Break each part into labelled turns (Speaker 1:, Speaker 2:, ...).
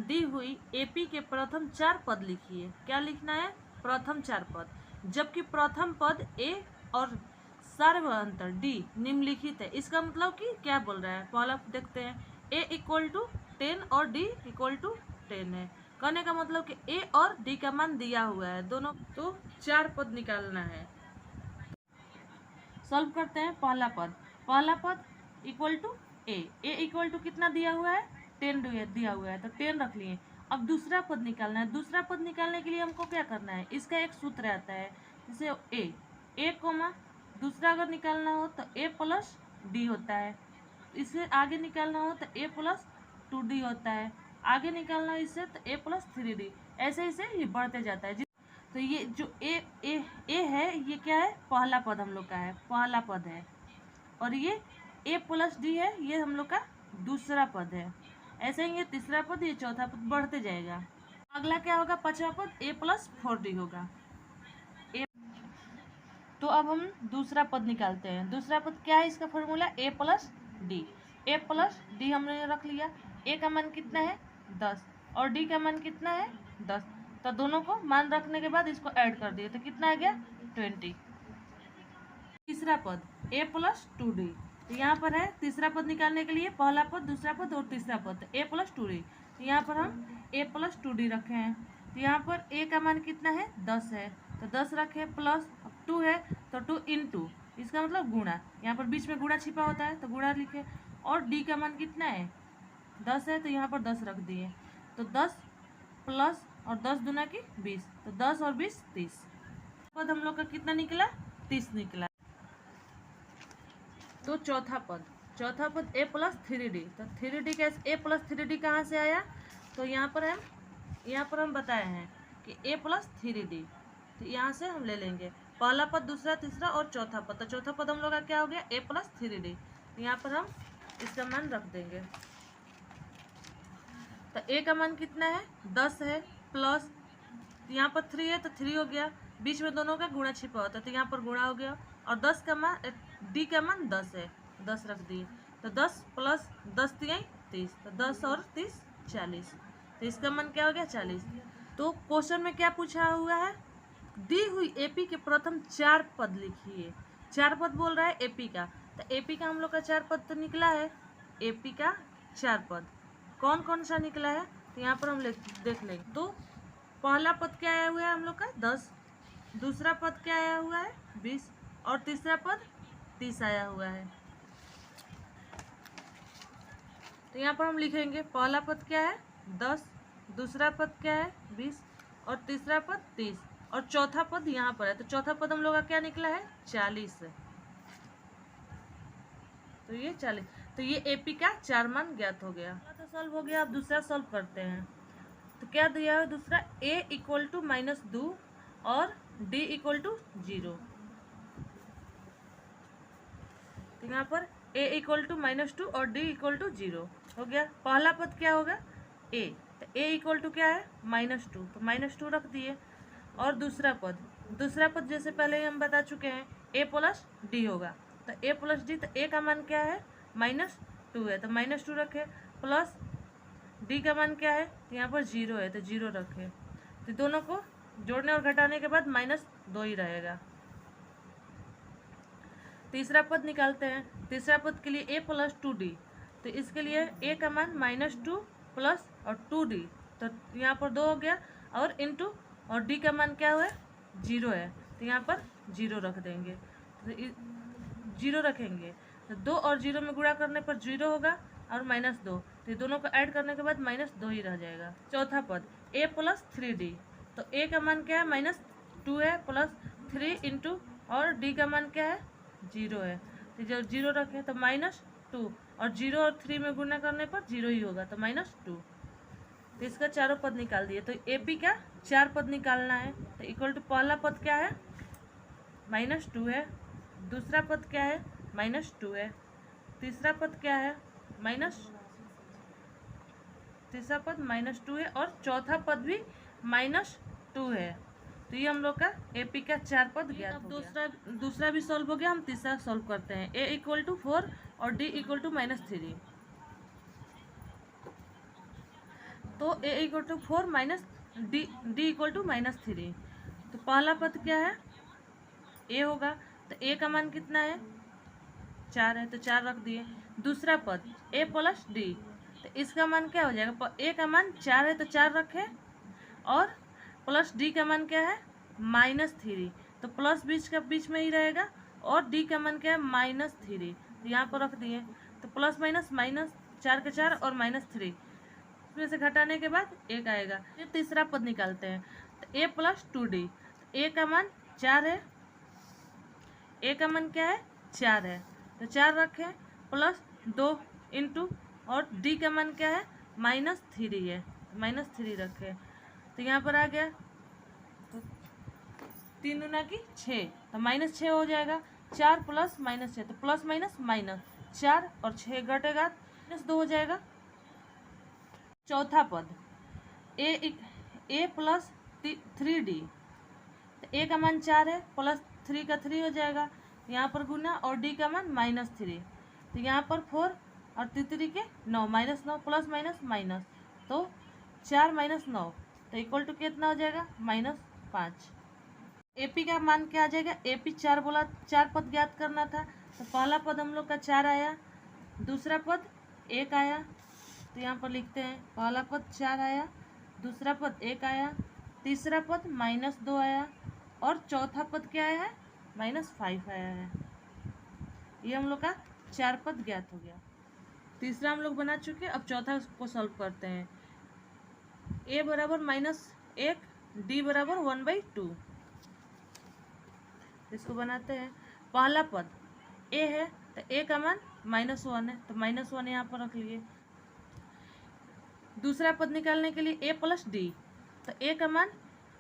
Speaker 1: दी हुई एपी के प्रथम 4 पद लिखिए। क्या लिखना है? प्रथम 4 पद, जबकि प्रथम पद ए और सार्वअंतर डी निम्नलिखित है। इसका मतलब कि क्या बोल रहा है, पहला देखते हैं। ए इक्वल टू 10 और डी इक्वल टू 10 है। कहने का मतलब कि ए और डी का मान दिया हुआ है दोनों, तो 4 पद निकालना है। सॉल्व करते हैं। पहला पद equal to A equal to कितना दिया हुआ है? 10 दिया हुआ है, तो 10 रख लिए। अब दूसरा पद निकालना है। दूसरा पद निकालने के लिए हमको क्या करना है? इसका एक सूत्र आता है, जैसे ए कोमा दूसरा अगर निकालना हो तो ए प्लस डी होता है। इससे आगे निकालना हो तो ए प्लस 2d होता है। आगे निकालना हो इससे तो ए प्लस 3d। ऐसे ऐसे ये बढ़ते जाता है। तो ये जो ए है, ये क्या है? पहला पद हम लोग का है, पहला पद है। और ये ए प्लस डी है, ये हम लोग का दूसरा पद है। ऐसे ही ये तीसरा पद, ये चौथा पद बढ़ते जाएगा। अगला क्या होगा? पांचवा पद ए प्लस 4d होगा। तो अब हम दूसरा पद निकालते हैं। दूसरा पद क्या है? इसका फॉर्मूला ए प्लस डी। ए प्लस डी हमने रख लिया। ए का मान कितना है? 10 और डी का मान कितना है? 10। तो दोनों को मान रखने के बाद इसको ऐड कर दिए तो कितना आ गया? 20। तीसरा पद ए प्लस 2d। तो यहाँ पर है तीसरा पद निकालने के लिए पहला पद, दूसरा पद और तीसरा पद, ए प्लस 2d। तो यहाँ पर हम ए प्लस 2d रखे हैं। तो यहाँ पर ए का मान कितना है? 10 है, तो 10 रखे, प्लस 2 है तो 2 इंटू, इसका मतलब गुणा। यहाँ पर बीच में गुणा छिपा होता है तो गुणा लिखे। और डी का मान कितना है? 10 है, तो यहाँ पर 10 रख दिए। तो 10 प्लस और 10 दूना की 20, तो 10 और 20 30। पद हम लोग का कितना निकला? 30 निकला। तो चौथा पद ए प्लस 3d। तो 3d कैसे? ए प्लस 3d कहाँ से आया? तो यहाँ पर हम बताए हैं कि ए प्लस 3d, तो यहाँ से हम ले लेंगे पहला पद, दूसरा, तीसरा और चौथा पद। तो चौथा पद हम लोग का क्या हो गया? ए प्लस 3d। तो यहाँ पर हम इसका मान रख देंगे। तो ए का मान कितना है? 10 है, प्लस यहाँ पर 3 है तो 3 हो गया, बीच में दोनों का गुणा छिपा होता है तो यहाँ पर गुणा हो गया। और 10 का मान, डी का मान 10 है, 10 रख दिए। तो 10 प्लस 10 3 30, तो 10 और 30 40। तो इसका मान क्या हो गया? 40। तो क्वेश्चन में क्या पूछा हुआ है? दी हुई एपी के प्रथम 4 पद लिखिए। 4 पद बोल रहा है एपी का। तो एपी का हम लोग का 4 पद तो निकला है। एपी का 4 पद कौन कौन सा निकला है? तो यहाँ पर हम देख लेंगे। तो पहला पद क्या आया हुआ है हम लोग का? 10। दूसरा पद क्या आया हुआ है? 20। और तीसरा पद 30 आया हुआ है। तो यहाँ पर हम लिखेंगे पहला पद क्या है? 10, दूसरा पद क्या है? 20 और तीसरा पद 30 और चौथा पद यहाँ पर है। तो चौथा पद हम लोग का क्या निकला है? 40। तो ये 40। तो ये एपी का 4 मान ज्ञात हो गया। तो सॉल्व हो गया। अब दूसरा सॉल्व करते हैं। तो क्या दिया है दूसरा? ए इक्वल टू -2 और डी इक्वल टू 0। तो यहाँ पर ए इक्वल टू -2 और डी इक्वल टू 0 हो गया। पहला पद क्या होगा? ए। तो ए इक्वल टू क्या है? -2, तो -2 रख दिए। और दूसरा पद जैसे पहले ही हम बता चुके हैं, ए प्लस डी होगा। तो ए प्लस डी, तो ए का मान क्या है? -2 है, तो -2 रखे, प्लस डी का मान क्या है? तो यहाँ पर 0 है, तो 0 रखे। तो दोनों को जोड़ने और घटाने के बाद -2 ही रहेगा। तीसरा पद निकालते हैं। तीसरा पद के लिए ए प्लस 2d। तो इसके लिए ए का मान -2 प्लस और 2d, तो यहाँ पर 2 हो गया, और इंटू, और डी का मान क्या हुआ है? 0 है, तो यहाँ पर 0 रख देंगे। तो 0 रखेंगे तो 2 और 0 में गुणा करने पर 0 होगा और -2, तो दोनों को ऐड करने के बाद -2 ही रह जाएगा। चौथा पद ए प्लस 3d। तो ए का मान क्या है? -2 है, प्लस 3 इंटू, और डी का मान क्या है? 0 है, तो जब 0 रखें तो -2, और 0 और 3 में गुणा करने पर 0 ही होगा, तो -2। तो इसका चारों पद निकाल दिए। तो एपी का 4 पद निकालना है। तो इक्वल टू पहला पद क्या है? -2 है, दूसरा पद क्या है? -2 है, तीसरा पद क्या है? तीसरा पद -2 है, और चौथा पद भी -2 है। तो ये हम लोग का एपी का 4 पद ज्ञात हो गया। दूसरा भी सॉल्व हो गया। हम तीसरा सॉल्व करते हैं। ए इक्वल टू 4 और डी इक्वल टू -3। तो a equal to 4 minus D equal to -3। तो पहला पद क्या है, a होगा। तो a का मान कितना है, 4 है, तो 4 रख दिए। दूसरा पद a प्लस डी, तो इसका मान क्या हो जाएगा, a का मान 4 है तो 4 रखे, और प्लस डी का मान क्या है, -3। तो प्लस बीच में ही रहेगा, और डी का मान क्या है, -3। तो यहाँ पर रख दिए। तो प्लस माइनस माइनस, 4 के 4 और -3, इसमें से घटाने के बाद 1 आएगा। फिर तीसरा पद निकालते हैं। तो a प्लस 2d, a का मान 4 है, a का मान क्या है, 4 है, तो 4 रखे, प्लस 2 इंटू, और d का मान क्या है, -3 है, -3 रखे। तो यहाँ पर आ गया, तो 3 दूना की 6, तो -6 हो जाएगा। 4 प्लस -6, तो प्लस माइनस माइनस, 4 और 6 घटेगा, -2 हो जाएगा। चौथा पद a प्लस 3d, तो a का मान 4 है, प्लस 3 का 3 हो जाएगा, यहाँ पर गुना, और d का मान -3। तो यहाँ पर 4 और 3 के 9, -9 प्लस माइनस माइनस, तो 4 - 9, तो इक्वल टू कितना हो जाएगा, -5। AP का मान क्या आ जाएगा, AP 4 बोला, 4 पद ज्ञात करना था। तो पहला पद हम लोग का 4 आया, दूसरा पद 1 आया, तो यहाँ पर लिखते हैं पहला पद 4 आया, दूसरा पद 1 आया, तीसरा पद -2 आया, और चौथा पद क्या आया है, -5 आया है। ये हम लोग का 4 पद ज्ञात हो गया। तीसरा हम लोग बना चुके, अब चौथा को सॉल्व करते हैं। a बराबर -1, d बराबर 1/2। इसको बनाते हैं। पहला पद a है, तो a का मान -1 है, तो -1 यहाँ पर रख लिए। दूसरा पद निकालने के लिए a प्लस डी, तो a का मान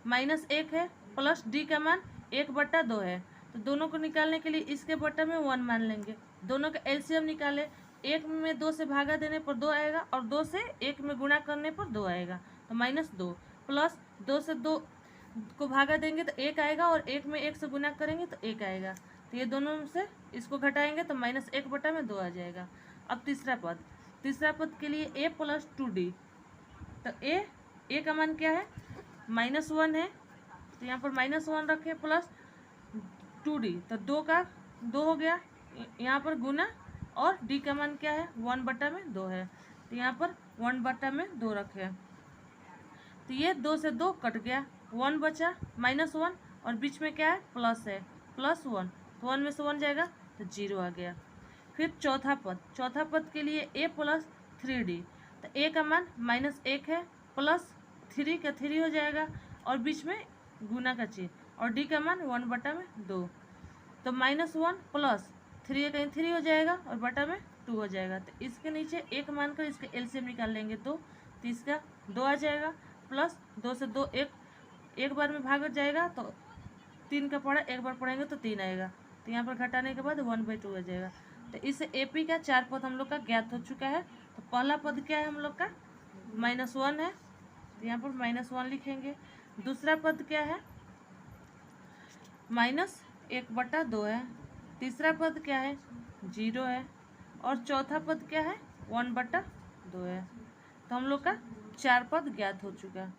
Speaker 1: -1 है, प्लस d का मान 1/2 है, तो दोनों को निकालने के लिए इसके बट्टा में 1 मान लेंगे। दोनों का एलसीएम निकाले, 1 में 2 से भागा देने पर 2 आएगा, और 2 से 1 में गुणा करने पर 2 आएगा, तो -2, प्लस 2 से 2 को भागा देंगे तो 1 आएगा, और 1 में 1 से गुणा करेंगे तो 1 आएगा। तो ये दोनों से इसको घटाएंगे तो -1/2 आ जाएगा। अब तीसरा पद के लिए a प्लस 2d, तो a का मान क्या है, -1 है, तो यहाँ पर -1 रखे, प्लस 2d, तो 2 का 2 हो गया, यहाँ पर गुना, और d का मान क्या है, 1/2 है, तो यहाँ पर 1/2 रखे। तो ये 2 से 2 कट गया, 1 बचा, -1, और बीच में क्या है, प्लस है, +1, तो 1 में से 1 जाएगा तो 0 आ गया। फिर चौथा पद के लिए a प्लस 3d, तो a का मान -1 है, प्लस 3 का 3 हो जाएगा, और बीच में गुना का चिन्ह, और d का मान 1/2, तो -1 प्लस 3 कहीं 3 हो जाएगा, और बटा में 2 हो जाएगा। तो इसके नीचे 1 मानकर इसका एलसीएम निकाल लेंगे, 2, तो इसका 2 आ जाएगा, प्लस 2 से 2 एक बार में भाग जाएगा, तो 3 का पढ़ा, एक बार पढ़ेंगे तो 3 आएगा, तो यहाँ पर घटाने के बाद 1/2 आ जाएगा। तो इस AP का 4 पद हम लोग का ज्ञात हो चुका है। तो पहला पद क्या है हम लोग का, -1 है, तो यहाँ पर -1 लिखेंगे। दूसरा पद क्या है, -1/2 है। तीसरा पद क्या है, 0 है, और चौथा पद क्या है, 1/2 है। तो हम लोग का 4 पद ज्ञात हो चुका है।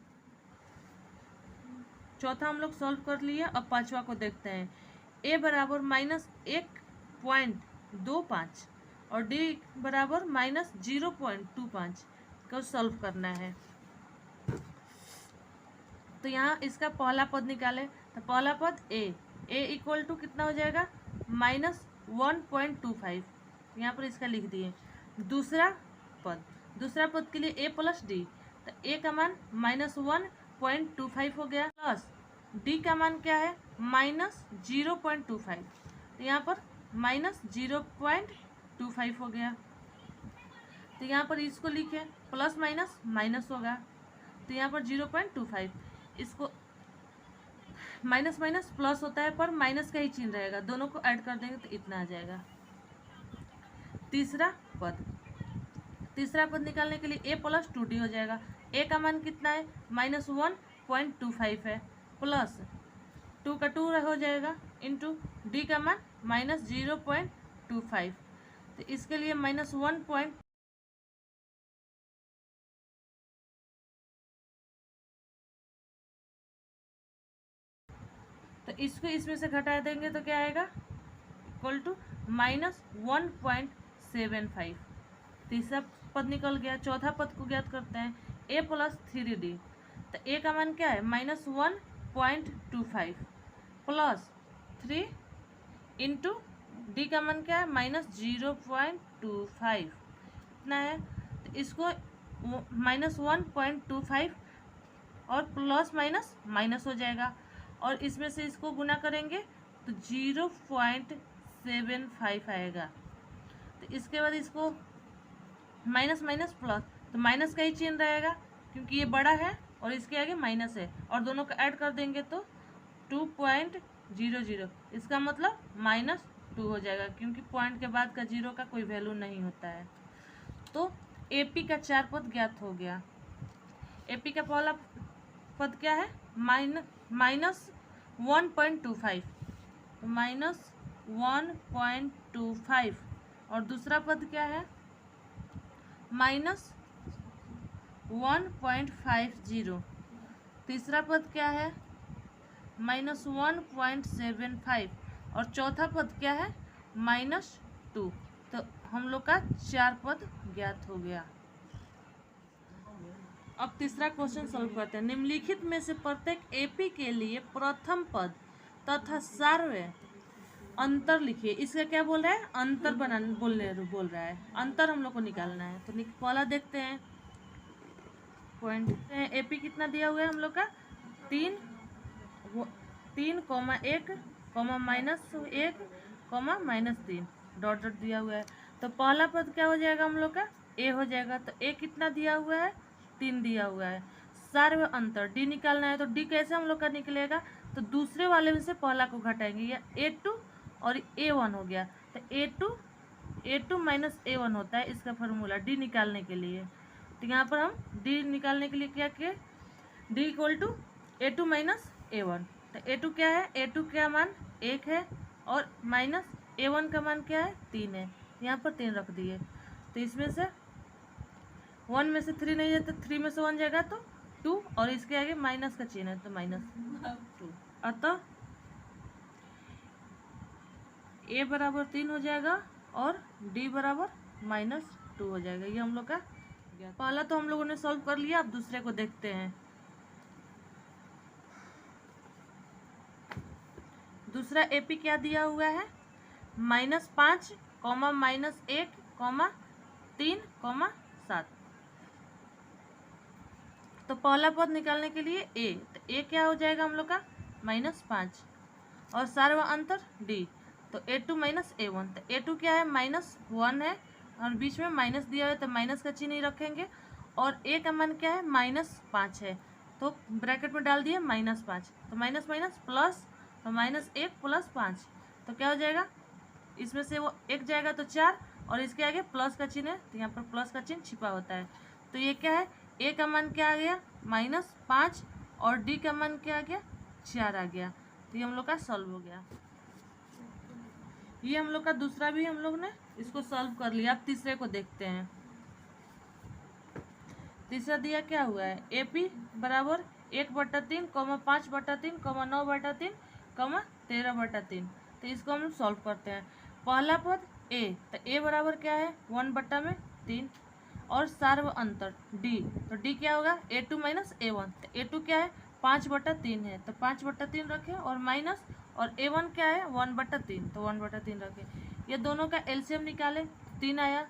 Speaker 1: चौथा हम लोग सॉल्व कर लिए। अब पांचवा को देखते हैं। a बराबर -1.25 और d बराबर -0.25 को सॉल्व करना है। तो यहाँ इसका पहला पद निकाले, तो पहला पद a इक्वल टू कितना हो जाएगा, -1.25, यहाँ पर इसका लिख दिए। दूसरा पद के लिए a प्लस डी, तो a का मान -1.25 हो गया, प्लस d का मान क्या है, -0.25, तो यहाँ पर -0.25 हो गया। तो यहाँ पर इसको लिखे, प्लस माइनस माइनस होगा, तो यहाँ पर 0.25, इसको माइनस माइनस प्लस होता है, पर माइनस का ही चिन्ह रहेगा, दोनों को ऐड कर देंगे तो इतना आ जाएगा। तीसरा पद निकालने के लिए a प्लस 2d हो जाएगा। a का मान कितना है, -1.25 है, प्लस 2 का 2 हो जाएगा, इंटू d का मान -0.25, तो इसके लिए -1. तो इसको इसमें से घटा देंगे तो क्या आएगा, इक्वल टू -1.75। तीसरा पद निकल गया। चौथा पद को ज्ञात करते हैं, a + 3d। तो a का मान क्या है, -1.25 प्लस 3 इंटू डी का मान क्या है, -0.25 इतना है। तो इसको -1.25 और प्लस माइनस माइनस हो जाएगा, और इसमें से इसको गुना करेंगे तो 0.75 आएगा। तो इसके बाद इसको माइनस माइनस प्लस, तो माइनस का ही चिन्ह रहेगा क्योंकि ये बड़ा है और इसके आगे माइनस है, और दोनों का ऐड कर देंगे तो 2.00, इसका मतलब -2 हो जाएगा क्योंकि पॉइंट के बाद का 0 का कोई वैल्यू नहीं होता है। तो एपी का 4 पद ज्ञात हो गया। एपी का पहला पद क्या है, -1.25, तो -1.25, और दूसरा पद क्या है, -1.50, तीसरा पद क्या है, -1.75, और चौथा पद क्या है, -2। तो हम लोग का 4 पद ज्ञात हो गया। अब तीसरा क्वेश्चन सॉल्व करते हैं। निम्नलिखित में से प्रत्येक एपी के लिए प्रथम पद तथा सार्वय अंतर लिखिए। इसका क्या बोल रहा है, अंतर बोल रहा है, अंतर हम लोग को निकालना है। तो पहला देखते हैं पॉइंट, एपी कितना दिया हुआ है हम लोग का, 3, 1, -1, डॉट डॉट दिया हुआ है। तो पहला पद क्या हो जाएगा हम लोग का, ए हो जाएगा। तो ए कितना दिया हुआ है, 3 दिया हुआ है। सार्व अंतर डी निकालना है। तो डी कैसे हम लोग का निकलेगा, तो दूसरे वाले में से पहला को घटाएंगे, या A2 और A1 हो गया। तो A2 माइनस A1 होता है इसका फार्मूला डी निकालने के लिए। तो यहाँ पर हम डी निकालने के लिए क्या किए, D equal to A2 minus A1। तो A2 क्या है, A2 का मान 1 है, और माइनस A1 का मान क्या है, 3 है। यहाँ पर 3 रख दिए। तो इसमें से 1 में से 3 नहीं है तो 3 में से 1 जाएगा तो 2, और इसके आगे माइनस का चिन्ह है तो -2। अतः A बराबर 3 हो जाएगा और D बराबर -2 हो जाएगा। ये हम लोग का पहला तो हम लोगों ने सॉल्व कर लिया। अब दूसरे को देखते हैं। दूसरा एपी क्या दिया हुआ है, -5, -1, -3, -7। तो पहला पद निकालने के लिए ए, तो ए क्या हो जाएगा हम लोग का, -5, और सार्व अंतर डी, तो A2 माइनस A1। तो A2 क्या है, -1 है, और बीच में माइनस दिया हुआ है तो माइनस का चिन्ह ही रखेंगे, और ए का मान क्या है, -5 है, तो ब्रैकेट में डाल दिए -5। तो माइनस माइनस प्लस, तो -1 + 5, तो क्या हो जाएगा, इसमें से वो 1 जाएगा तो 4, और इसके आगे प्लस का चिन्ह है तो यहाँ पर प्लस का चिन्ह छिपा होता है। तो ये क्या है, ए का मान क्या आ गया, -5, और डी का मान क्या आ गया, 4 आ गया। तो ये हम लोग का सॉल्व हो गया। ये हम लोग का दूसरा भी हम लोग ने इसको सॉल्व कर लिया। अब तीसरे को देखते हैं। तीसरा दिया क्या हुआ है, एपी बराबर 1/3, 5/3, 9/3, 13/3। तो इसको हम सॉल्व करते हैं। पहला पद ए, तो ए बराबर क्या है, 1/3, और सार्व अंतर डी, तो डी क्या होगा, A2 माइनस A1। तो A2 क्या है, 5/3 है, तो 5/3 रखें, और माइनस, और A1 क्या है, 1/3, तो 1/3 रखें। ये दोनों का एलसीएम निकाले, 3 आया,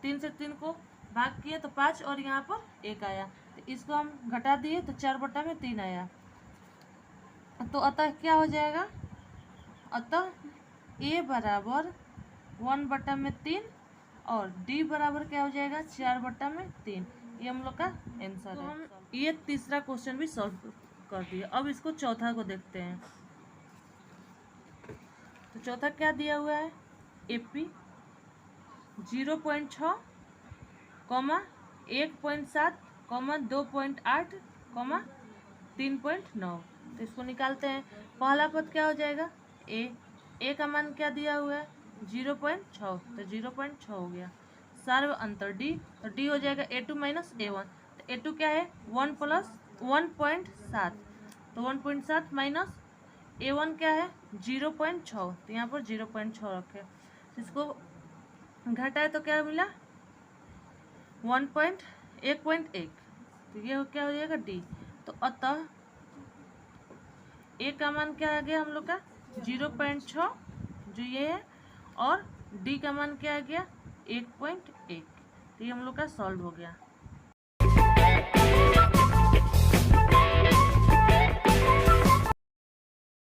Speaker 1: 3 से 3 को भाग किए तो 5, और यहाँ पर 1 आया। तो इसको हम घटा दिए तो 4/3 आया। तो अतः क्या हो जाएगा, अतः ए बराबर 1/3, और डी बराबर क्या हो जाएगा, 4/3। ये हम लोग का आंसर है। हम ये तीसरा क्वेश्चन भी सॉल्व कर दिए। अब इसको चौथा को देखते हैं। तो चौथा क्या दिया हुआ है, एपी 0.6, 1.7, 2.8, 3.9। तो इसको निकालते हैं। पहला पद क्या हो जाएगा, ए का मान क्या दिया हुआ है, 0.6, तो 0.6 हो गया। सार्व अंतर डी, तो डी हो जाएगा A2 माइनस A1। तो A2 क्या है, 1 + 1.7, तो 1.7 माइनस A1 क्या है 0.6, तो यहाँ पर 0.6 रखे। इसको घटाए तो क्या मिला 1.1, तो ये क्या हो जाएगा D। तो अतः A का मान क्या आ गया हम लोग का 0.6 जो ये है, और D का मान क्या आ गया 1.1। तो ये हम लोग का सॉल्व हो गया।